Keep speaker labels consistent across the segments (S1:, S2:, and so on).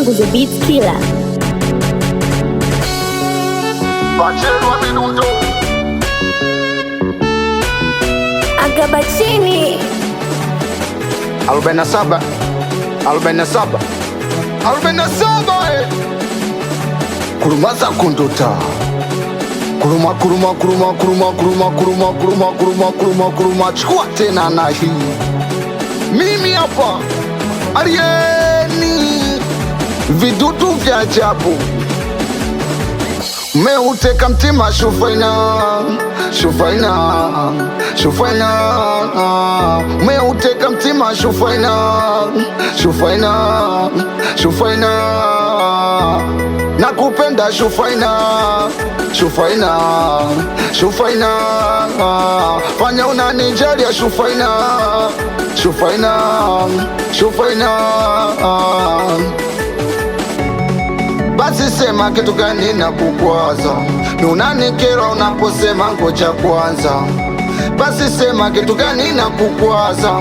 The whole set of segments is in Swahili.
S1: Kingu the Beat Killer.
S2: Pachelwa Minuto
S1: Agabachini
S2: 47 Kurumaza kunduta Kuruma chukua tena na hii. Mimi hapa Arieni, vidudu vya ajabu meuteka mtima. Shufaina meuteka mtima. Shufaina nakupenda Shufaina fanya unanijalia Shufaina basi sema kitu gani na kukwaza, unanikera unaposema ngoja kwanza. Basi sema kitu gani na kukwaza,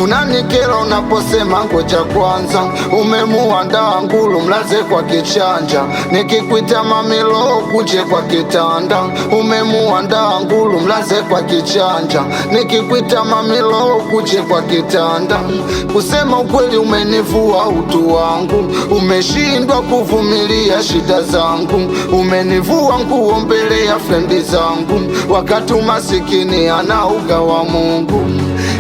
S2: unanikera unaposema ngoja kwanza. Umemuandaa ngulu mlaze kwa kichanja, nikikuita mamilo kuje kwa kitanda. Umemuandaa ngulu mlaze kwa kichanja, nikikuita mamilo kuje kwa kitanda. Kusema ukweli umenivua utu wangu, umeshindwa kuvumilia shida zangu. Umenivua nguo mbele ya frendi zangu, wakati umasikini anaugawa Mungu.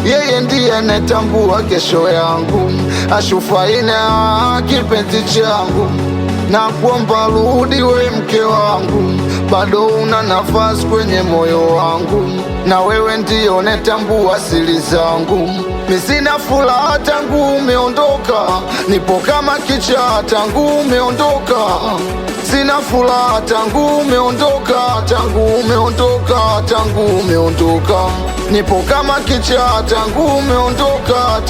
S2: Yeye ndiye anetambua kesho yangu. Ashufaina kipenzi changu, na kuomba rudi we mke wangu, bado una nafasi kwenye moyo wangu, na wewe ndiye unetambua siri zangu. Misina furaha tangu umeondoka, nipo kama kichaa tangu umeondoka. Sina furaha tangu umeondoka, tangu umeondoka. Nipo kama kichaa tangu umeondoka.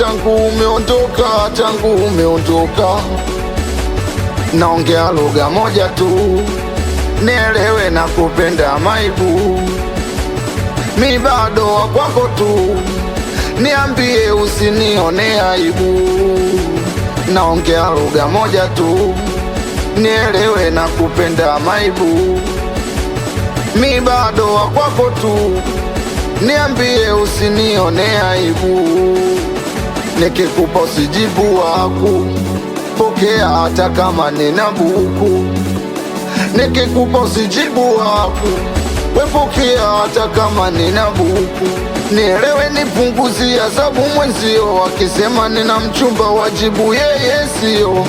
S2: Naongea lugha moja tu, nielewe na kupenda maibu. Mi bado wa kwako tu, niambie usinione aibu. Naongea lugha moja tu, nielewe na kupenda maibu. Mi bado wa kwako tu, niambie usinione aibu. Nikikupa usijibu waku, pokea hata kama nina buku. Nikikupa usijibu waku, wepokea hata kama nina buku. Nielewe nipunguzie adhabu mwenzio, wakisema nina mchumba wajibu yeye sio.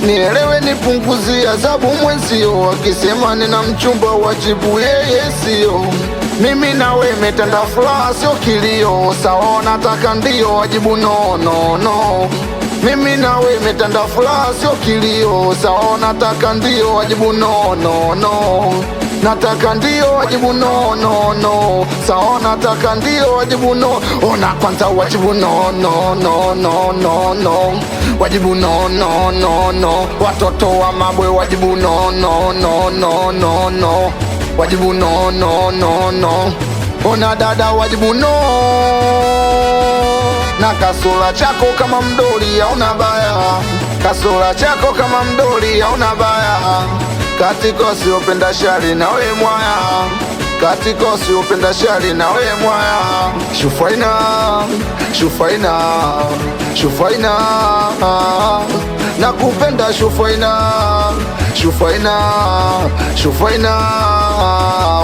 S2: Nielewe nipunguzie adhabu mwenzio, wakisema nina mchumba wajibu yeye sio. Mimi nawe metanda furaha sio kilio, sawa nataka ndio wajibu no. Mimi nawe metanda furaha sio kilio, sawa nataka ndio wajibu no. Nataka ndio wajibu no. Sawa nataka ndio wajibu no. Ona kwanza wajibu no. Wajibu no. Watoto wa mabwe wajibu no. Wajibu no. Ona dada wajibu no. Na kasula chako kama mdoli hauna baya, kasula chako kama mdoli hauna baya. Katika usiopenda shari na we mwaya, katika usiopenda shari na we mwaya. Shufaina nakupenda Shufaina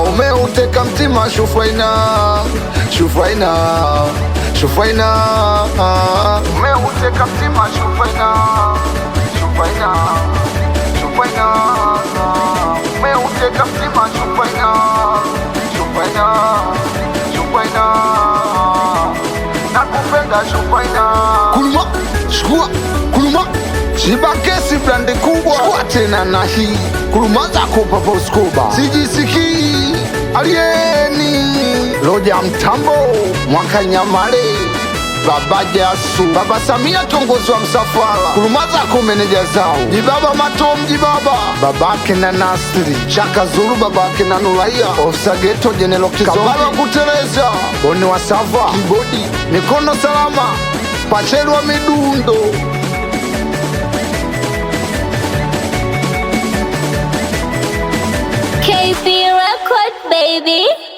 S2: umeuteka mtima Shufaina umeuteka mtima Shufaina umeuteka mtima Shufaina nakupenda Shufaina. Kuluma Shibakesi brandi kubwa kwa tena na hii. Kuluma zako papa uskoba sijisikii. Arieni Loja Mtambo Mwaka Nyamale Baba Jasu Baba Samia kiongozi wa msafara. Kuluma zako meneja zao Jibaba Matom Jibaba babake na Nasri Chaka Zulu babake na Nuraia Ofsa Geto Jenelo Kizondi Kabala Kutereza Boni wa Sava Kibodi Mikono Salama Pachelwa Midundo
S1: baby.